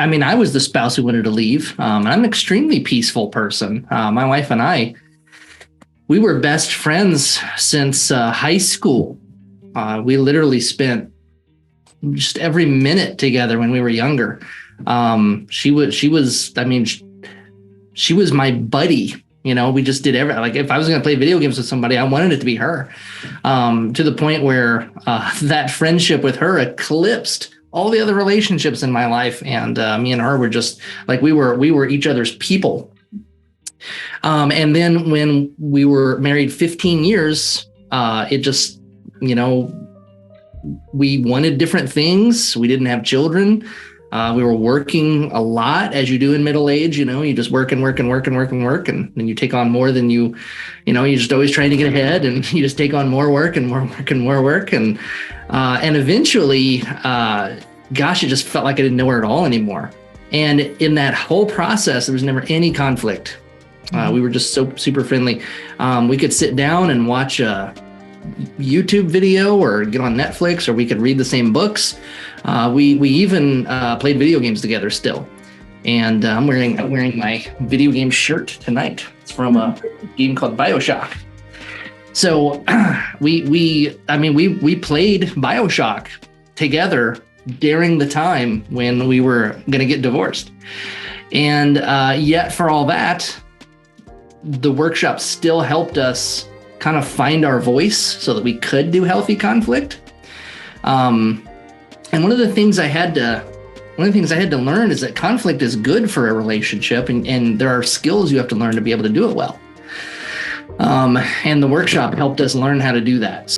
I mean, I was the spouse who wanted to leave. I'm an extremely peaceful person. My wife and I, we were best friends since high school. We literally spent just every minute together when we were younger. She was my buddy. You know, we just did like if I was going to play video games with somebody, I wanted it to be her, to the point where that friendship with her eclipsed all the other relationships in my life. And me and her were just like, we were each other's people. And then when we were married 15 years, it just, you know, we wanted different things. We didn't have children. We were working a lot, as you do in middle age. You know, you just work, and then you take on more than you're just always trying to get ahead, and you just take on more work and more work and more work. And eventually, gosh, it just felt like I didn't know her at all anymore. And in that whole process, there was never any conflict. We were just so super friendly. We could sit down and watch a YouTube video or get on Netflix, or we could read the same books. We even played video games together still. And I'm wearing my video game shirt tonight. It's from a game called BioShock. So we played BioShock together during the time when we were going to get divorced. And yet for all that, the workshop still helped us kind of find our voice so that we could do healthy conflict. And one of the things I had to learn is that conflict is good for a relationship, and there are skills you have to learn to be able to do it well. And the workshop helped us learn how to do that.